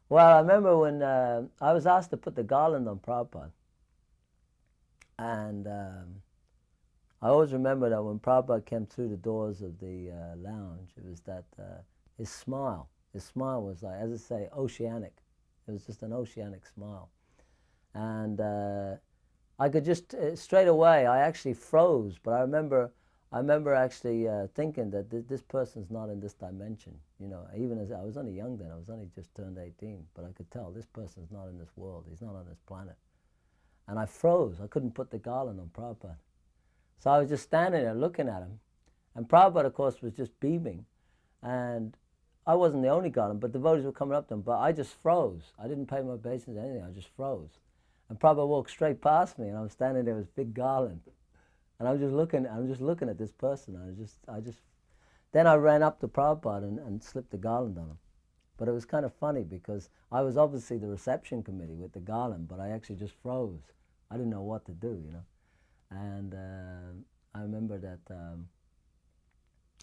Well, I remember when I was asked to put the garland on Prabhupada, and I always remember that when Prabhupada came through the doors of the lounge, it was that his smile was like, as I say, oceanic. It was just an oceanic smile. And I could just, straight away, I actually froze, but I remember actually thinking that this person's not in this dimension. You know, even as I was only young then, I was only just turned 18, but I could tell this person's not in this world. He's not on this planet. And I froze. I couldn't put the garland on Prabhupada. So I was just standing there looking at him. And Prabhupada, of course, was just beaming. And I wasn't the only garland, but devotees were coming up to him. But I just froze. I didn't pay my obeisance to anything. I just froze. And Prabhupada walked straight past me, and I was standing there with this big garland. And I'm just looking at this person. Then I ran up to Prabhupada and slipped the garland on him. But it was kind of funny because I was obviously the reception committee with the garland, but I actually just froze. I didn't know what to do, you know. And I remember that,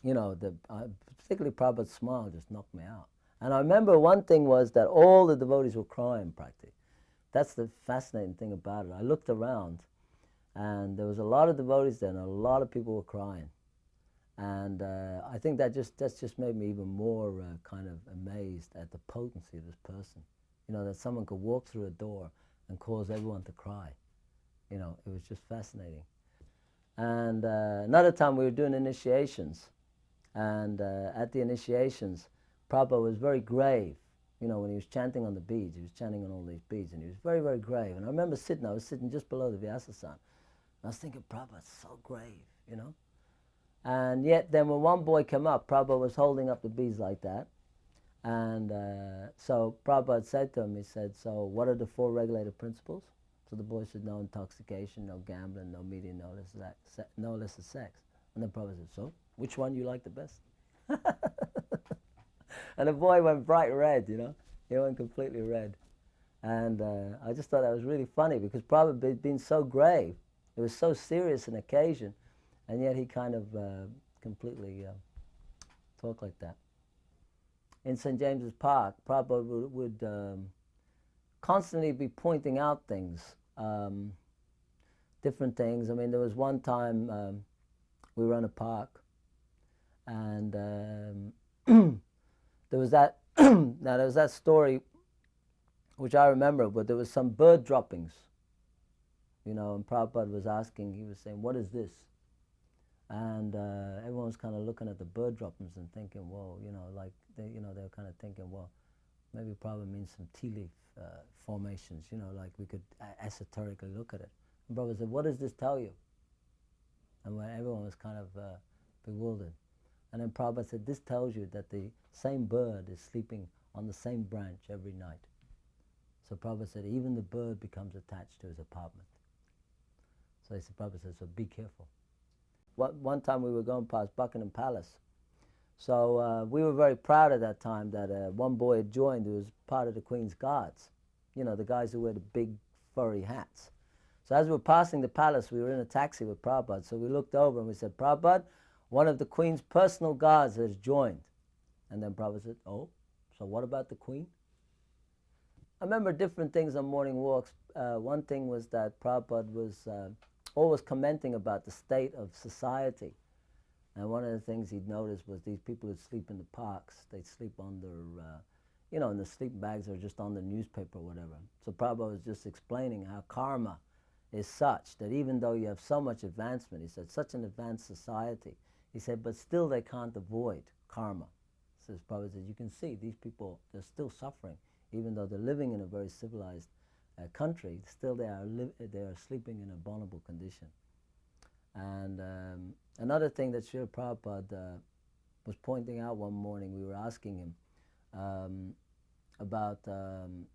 particularly Prabhupada's smile just knocked me out. And I remember one thing was that all the devotees were crying practically. That's the fascinating thing about it. I looked around, and there was a lot of devotees there, and a lot of people were crying. And I think that's just made me even more kind of amazed at the potency of this person. You know, that someone could walk through a door and cause everyone to cry. You know, it was just fascinating. And another time we were doing initiations, and at the initiations, Prabhupada was very grave. You know, when he was chanting on the beads, he was chanting on all these beads, and he was very, very grave. And I remember I was sitting just below the Vyasa-san, and I was thinking, Prabhupada's so grave, you know. And yet then when one boy came up, Prabhupada was holding up the beads like that. And so Prabhupada said to him, he said, so what are the 4 regulated principles? So the boy said, no intoxication, no gambling, no meeting, no illicit sex. And then Prabhupada said, so which one you like the best? And the boy went bright red, you know. He went completely red. And I just thought that was really funny because Prabhupada had been so grave. It was so serious an occasion. And yet he kind of completely talked like that. In St. James's Park, Prabhupada would constantly be pointing out things, different things. I mean, there was one time we were in a park, and there was that now there was that story which I remember, but there was some bird droppings, you know, and Prabhupada was asking, he was saying, what is this? And everyone was kind of looking at the bird droppings and thinking, whoa, you know, like, they were kind of thinking, well, maybe Prabhupada means some tea leaf formations, you know, like we could esoterically look at it. And Prabhupada said, what does this tell you? And everyone was kind of bewildered. And then Prabhupada said, this tells you that the same bird is sleeping on the same branch every night. So Prabhupada said, even the bird becomes attached to his apartment. So Prabhupada said, so be careful. One time we were going past Buckingham Palace. So we were very proud at that time that one boy had joined who was part of the Queen's Guards. You know, the guys who wear the big furry hats. So as we were passing the palace, we were in a taxi with Prabhupada. So we looked over and we said, Prabhupada, one of the Queen's personal guards has joined. And then Prabhupada said, oh, so what about the Queen? I remember different things on morning walks. One thing was that Prabhupada was always commenting about the state of society. And one of the things he'd noticed was these people who'd sleep in the parks, they'd sleep under, in the sleeping bags or just on the newspaper or whatever. So Prabhupada was just explaining how karma is such that even though you have so much advancement, he said, such an advanced society, he said, but still they can't avoid karma. So Prabhupada said, you can see these people, they're still suffering. Even though they're living in a very civilized country, still they are sleeping in a vulnerable condition. And another thing that Srila Prabhupada was pointing out one morning, we were asking him about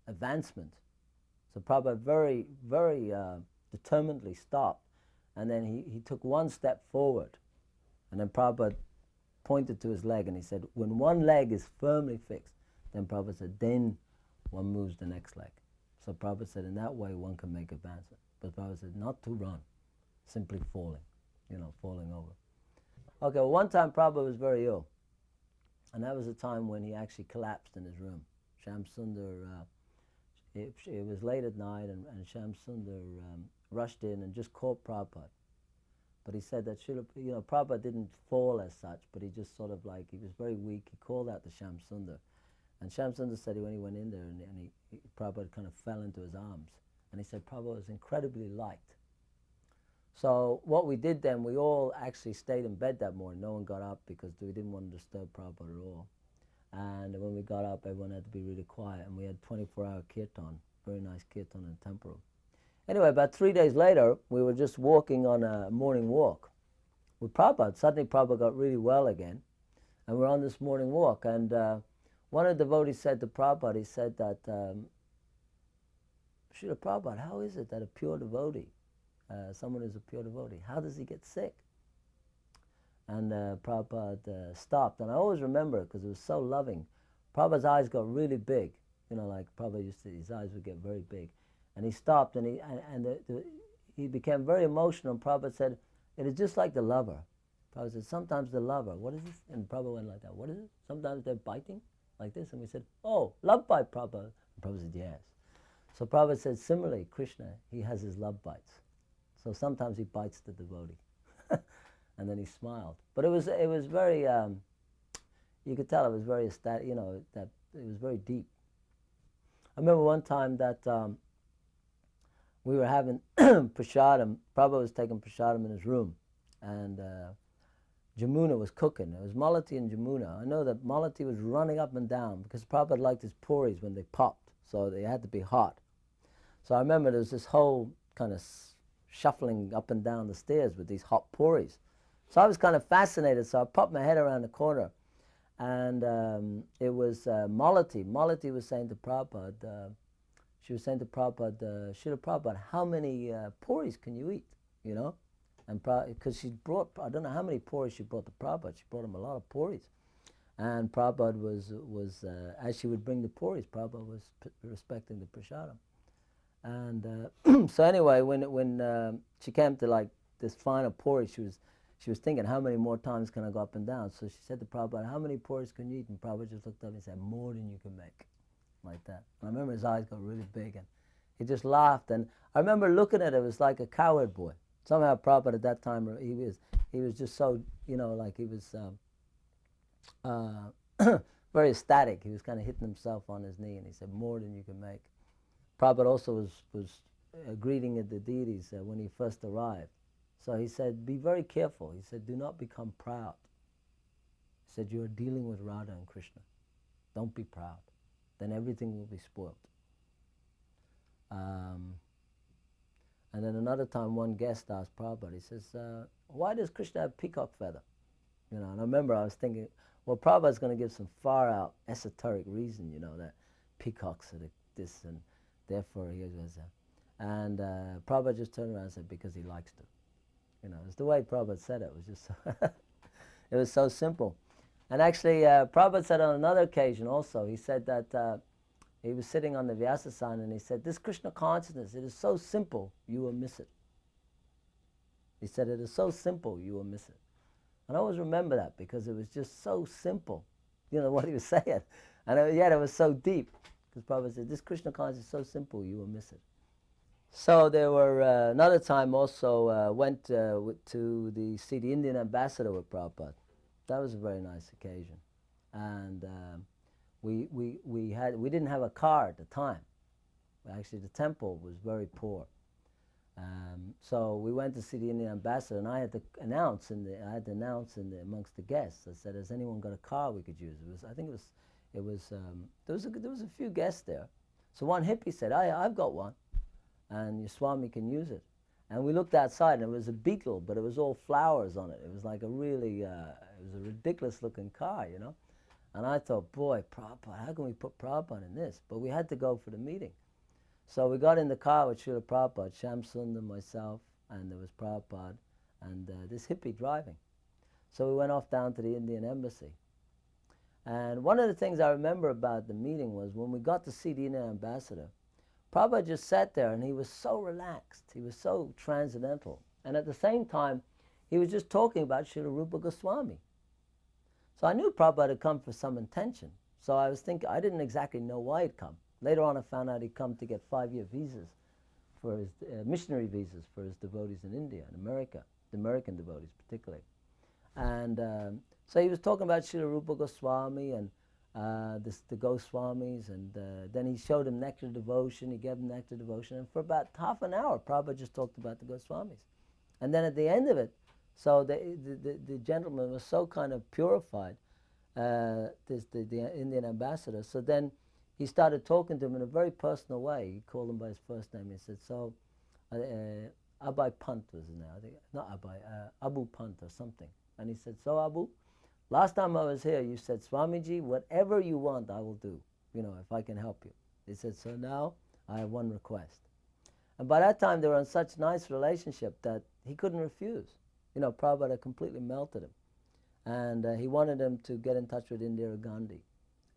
advancement. So Prabhupada very, very determinedly stopped, and then he took one step forward, and then Prabhupada pointed to his leg, and he said, when one leg is firmly fixed, then Prabhupada said, then one moves the next leg. So Prabhupada said, in that way one can make advancement. But Prabhupada said, not to run, simply falling, falling over. Okay, well, one time Prabhupada was very ill. And that was a time when he actually collapsed in his room, Shyam Sundar, it was late at night, and Shyam Sundar rushed in and just caught Prabhupada. But he said that Prabhupada didn't fall as such, but he just sort of like, he was very weak. He called out to Shyam Sundar. And Shyam Sundar said when he went in there, and Prabhupada kind of fell into his arms. And he said Prabhupada was incredibly light. So what we did then, we all actually stayed in bed that morning. No one got up because we didn't want to disturb Prabhupada at all. And when we got up, everyone had to be really quiet. And we had 24-hour kirtan, very nice kirtan in the temple. Anyway, about 3 days later, we were just walking on a morning walk with Prabhupada. Suddenly Prabhupada got really well again. And we're on this morning walk. And one of the devotees said to Prabhupada, he said that, Srila Prabhupada, how is it that a pure devotee, someone who's a pure devotee, how does he get sick? And Prabhupada stopped. And I always remember it because it was so loving. Prabhupada's eyes got really big. Like Prabhupada used to, his eyes would get very big. And he stopped, and he became very emotional. And Prabhupada said, it is just like the lover. Prabhupada said, sometimes the lover, what is this? And Prabhupada went like that, what is it? Sometimes they're biting like this. And we said, oh, love bite, Prabhupada. And Prabhupada said, yes. So Prabhupada said, similarly, Krishna, he has his love bites. So sometimes he bites the devotee. And then he smiled. But it was very, you could tell it was very ecstatic, that it was very deep. I remember one time that we were having prasadam. Prabhupada was taking prasadam in his room, and Jamuna was cooking. It was Malati and Jamuna. I know that Malati was running up and down because Prabhupada liked his puris when they popped, so they had to be hot. So I remember there was this whole kind of shuffling up and down the stairs with these hot puris. So I was kind of fascinated, so I popped my head around the corner, and it was Malati. Malati was saying to Prabhupada, she was saying to Prabhupada, Srila Prabhupada, how many puris can you eat, And because she brought, I don't know how many puris she brought to Prabhupada. She brought him a lot of puris. And Prabhupada was as she would bring the puris, Prabhupada was respecting the prasadam. And so anyway, when she came to like this final puri, she was thinking, how many more times can I go up and down? So she said to Prabhupada, how many puris can you eat? And Prabhupada just looked up and said, more than you can make. Like that. And I remember his eyes got really big, and he just laughed. And I remember looking at it, it was like a cowherd boy. Somehow Prabhupada at that time, he was just so, like he was very ecstatic. He was kind of hitting himself on his knee, and he said, more than you can make. Prabhupada also was greeting the deities when he first arrived. So he said, be very careful. He said, do not become proud. He said, you are dealing with Radha and Krishna. Don't be proud. Then everything will be spoiled. And then another time, one guest asked Prabhupada, he says, why does Krishna have peacock feather? And I remember I was thinking, well, Prabhupada's going to give some far-out esoteric reason, that peacocks are this, and therefore he has that. And Prabhupada just turned around and said, because he likes to. It's the way Prabhupada said it. It was just so it was so simple. And actually, Prabhupada said on another occasion also, he said that he was sitting on the Vyasasana, and he said, this Krishna consciousness, it is so simple, you will miss it. He said, it is so simple, you will miss it. And I always remember that because it was just so simple, what he was saying. And yet it was so deep. Because Prabhupada said, this Krishna consciousness is so simple, you will miss it. So there were, another time also, went to see the Indian ambassador with Prabhupada. That was a very nice occasion. And we didn't have a car at the time. Actually, the temple was very poor. So we went to see the Indian ambassador, and I had to announce amongst the guests. I said, has anyone got a car we could use? There was a few guests there. So one hippie said, I've got one, and your Swami can use it. And we looked outside, and it was a Beetle, but it was all flowers on it. It was like a really, it was a ridiculous-looking car, And I thought, boy, Prabhupada, how can we put Prabhupada in this? But we had to go for the meeting. So we got in the car with Srila Prabhupada, Shyam Sundar, myself, and there was Prabhupada, and this hippie driving. So we went off down to the Indian embassy. And one of the things I remember about the meeting was when we got to see the Indian ambassador, Prabhupada just sat there, and he was so relaxed. He was so transcendental. And at the same time, he was just talking about Srila Rupa Goswami. So I knew Prabhupada had come for some intention. So I was thinking, I didn't exactly know why he'd come. Later on I found out he'd come to get 5-year visas for his missionary visas for his devotees in India and America, the American devotees particularly. And so he was talking about Srila Rupa Goswami and the Goswamis, and then he showed him nectar devotion, he gave him nectar devotion, and for about half an hour Prabhupada just talked about the Goswamis. And then at the end of it, so the gentleman was so kind of purified, the Indian ambassador, so then he started talking to him in a very personal way. He called him by his first name. He said, so Abai Pant was his name, I think, not Abai, Abu Pant or something. And he said, so Abu, last time I was here, you said, Swamiji, whatever you want, I will do, if I can help you. He said, so now I have one request. And by that time, they were in such nice relationship that he couldn't refuse. Prabhupada completely melted him. And he wanted him to get in touch with Indira Gandhi.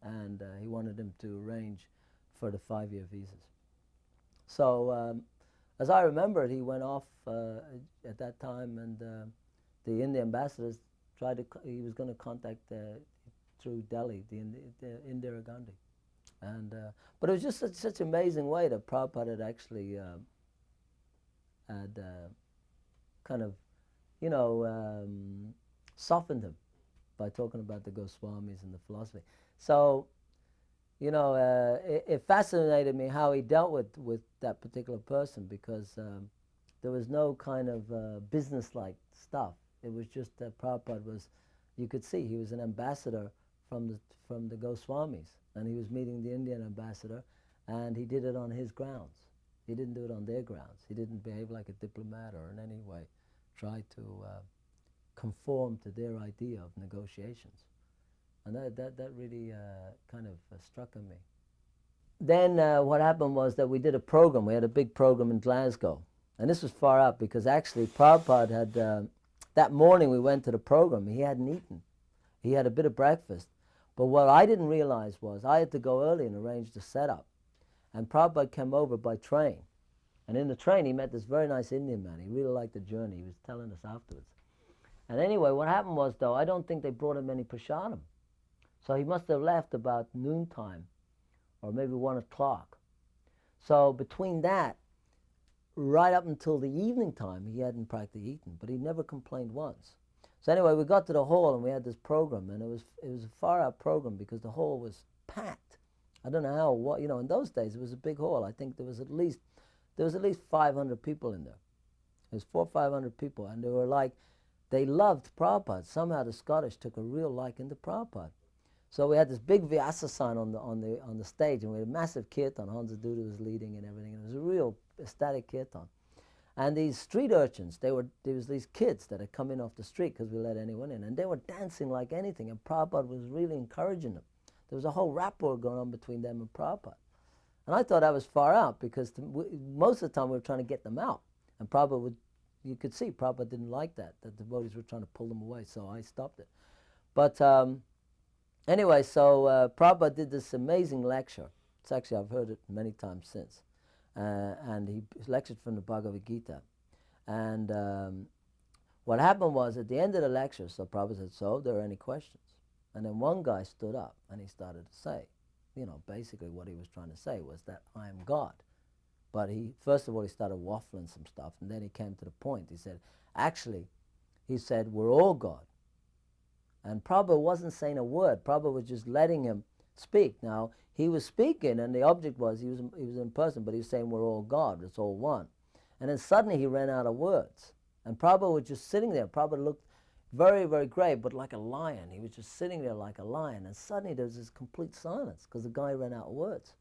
And he wanted him to arrange for the 5-year visas. So as I remember it, he went off at that time, and the Indian ambassadors he was going to contact through Delhi, the Indira Gandhi. And but it was just such an amazing way that Prabhupada had actually kind of, softened him by talking about the Goswamis and the philosophy. So, it fascinated me how he dealt with that particular person, because there was no kind of business-like stuff. It was just that Prabhupada was, you could see, he was an ambassador from the Goswamis, and he was meeting the Indian ambassador, and he did it on his grounds. He didn't do it on their grounds. He didn't behave like a diplomat or in any way try to conform to their idea of negotiations. And that really kind of struck on me. Then what happened was that we did a program. We had a big program in Glasgow. And this was far out, because actually Prabhupada had, that morning we went to the program, he hadn't eaten. He had a bit of breakfast. But what I didn't realize was I had to go early and arrange the setup. And Prabhupada came over by train. And in the train he met this very nice Indian man. He really liked the journey. He was telling us afterwards. And anyway, what happened was, though, I don't think they brought him any prasadam. So he must have left about noontime, or maybe 1 o'clock. So between that, right up until the evening time, he hadn't practically eaten, but he never complained once. So anyway, we got to the hall and we had this program, and it was a far out program because the hall was packed. I don't know how, in those days it was a big hall. I think there was at least 500 people in there. There was 400 or 500 people, and they loved Prabhupada. Somehow the Scottish took a real liking to Prabhupada. So we had this big Vyasa sign on the stage, and we had a massive kirtan. Hansa Duda was leading and everything. And it was a real ecstatic kirtan. And these street urchins, there was these kids that had come in off the street because we let anyone in, and they were dancing like anything, and Prabhupada was really encouraging them. There was a whole rapport going on between them and Prabhupada. And I thought that was far out, because most of the time we were trying to get them out. And Prabhupada you could see Prabhupada didn't like that the devotees were trying to pull them away, so I stopped it. But anyway, so Prabhupada did this amazing lecture. It's actually, I've heard it many times since. And he lectured from the Bhagavad-gita. And what happened was, at the end of the lecture, so Prabhupada said, so, there are any questions? And then one guy stood up and he started to say, basically what he was trying to say was that I am God. But first of all, he started waffling some stuff, and then he came to the point. He said, actually, he said, we're all God. And Prabhupada wasn't saying a word. Prabhupada was just letting him speak. Now, he was speaking, and the object was, he was in person, but he was saying we're all God, it's all one. And then suddenly he ran out of words. And Prabhupada was just sitting there. Prabhupada looked very, very grave, but like a lion. He was just sitting there like a lion. And suddenly there was this complete silence, because the guy ran out of words.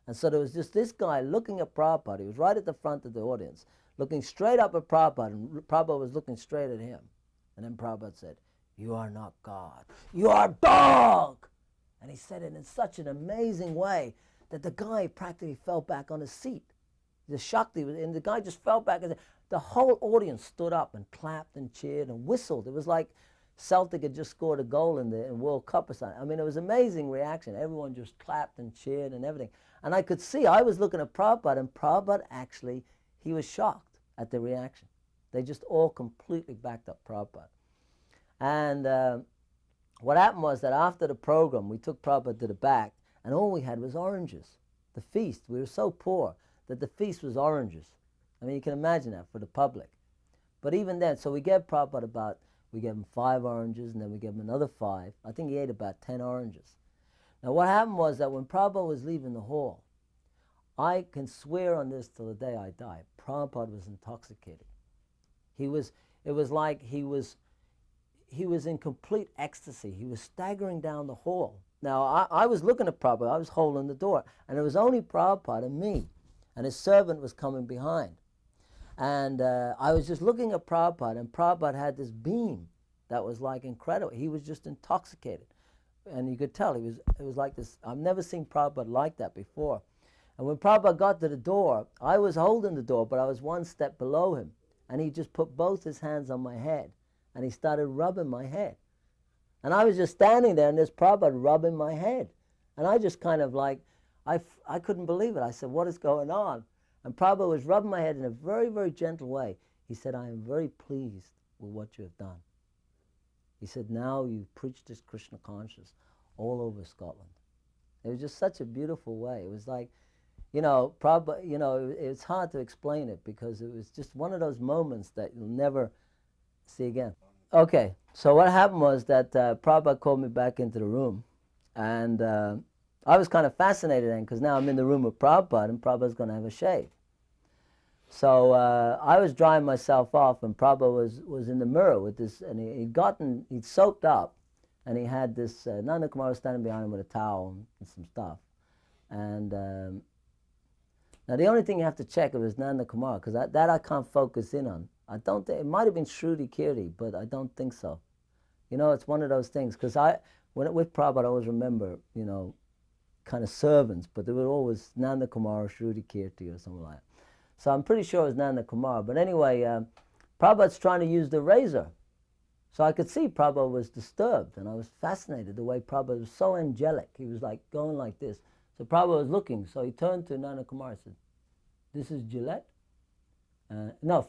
And so there was just this guy looking at Prabhupada. He was right at the front of the audience, looking straight up at Prabhupada, and Prabhupada was looking straight at him. And then Prabhupada said, you are not God. You are dog! And he said it in such an amazing way that the guy practically fell back on his seat. The Shakti, and the guy just fell back. And the whole audience stood up and clapped and cheered and whistled. It was like Celtic had just scored a goal in the World Cup or something. I mean, it was an amazing reaction. Everyone just clapped and cheered and everything. And I could see, I was looking at Prabhupada, and Prabhupada actually, he was shocked at the reaction. They just all completely backed up Prabhupada. And what happened was that after the program, we took Prabhupada to the back, and all we had was oranges. The feast, we were so poor that the feast was oranges. I mean, you can imagine that for the public. But even then, so we gave Prabhupada we gave him 5 oranges, and then we gave him another 5. I think he ate about 10 oranges. Now what happened was that when Prabhupada was leaving the hall, I can swear on this till the day I die, Prabhupada was intoxicated. It was like he was in complete ecstasy. He was staggering down the hall. Now, I was looking at Prabhupada, I was holding the door, and it was only Prabhupada and me, and his servant was coming behind. And I was just looking at Prabhupada, and Prabhupada had this beam that was like incredible. He was just intoxicated. And you could tell, it was like this. I've never seen Prabhupada like that before. And when Prabhupada got to the door, I was holding the door, but I was one step below him. And he just put both his hands on my head, and he started rubbing my head. And I was just standing there, and this Prabhupada rubbing my head. And I just kind of like, I couldn't believe it. I said, what is going on? And Prabhupada was rubbing my head in a very, very gentle way. He said, I am very pleased with what you have done. He said, now you've preached this Krishna consciousness all over Scotland. It was just such a beautiful way. It was like, Prabhupada, it's hard to explain it because it was just one of those moments that you'll never see again. Okay, so what happened was that Prabhupada called me back into the room, and I was kind of fascinated then because now I'm in the room with Prabhupada, and Prabhupada's going to have a shave. So I was drying myself off, and Prabhupada was in the mirror with this, and he'd soaked up, and he had this, Nanda Kumar was standing behind him with a towel and some stuff. And now the only thing you have to check if it's Nanda Kumar, because that I can't focus in on. I don't think, it might have been Shruti Kirti, but I don't think so. It's one of those things, because with Prabhupada I always remember, kind of servants, but they were always Nanda Kumar or Shruti Kirti or something like that. So I'm pretty sure it was Nanda Kumar. But anyway, Prabhupada's trying to use the razor. So I could see Prabhupada was disturbed, and I was fascinated the way Prabhupada was so angelic. He was like going like this. So Prabhupada was looking, so he turned to Nanda Kumar and said, this is Gillette?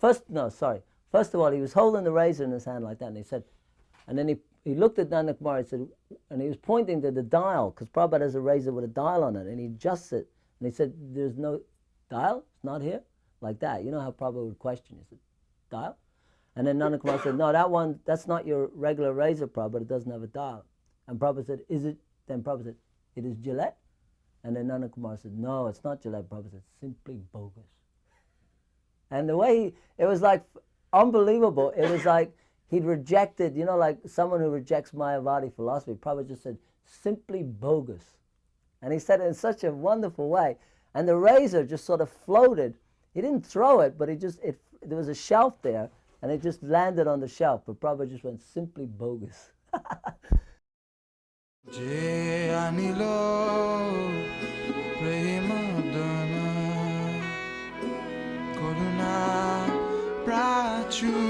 First of all, he was holding the razor in his hand like that, and he said, and then he looked at Nanda Kumar and said, and he was pointing to the dial, because Prabhupada has a razor with a dial on it, and he adjusts it, and he said, there's no dial? It's not here? Like that. You know how Prabhupada would question, he said, dial? And then Nanda Kumar said, no, that's not your regular razor, Prabhupada, it doesn't have a dial. And Prabhupada said, is it? Then Prabhupada said, it is Gillette? And then Nanda Kumar said, no, it's not Gillette. Prabhupada said, simply bogus. And the way it was like unbelievable. It was like he'd rejected, like someone who rejects Mayavadi philosophy. Prabhupada just said, simply bogus. And he said it in such a wonderful way. And the razor just sort of floated. He didn't throw it, but there was a shelf there, and it just landed on the shelf. But Prabhupada just went, simply bogus. Jai Anilo Premadana Koruna Prachu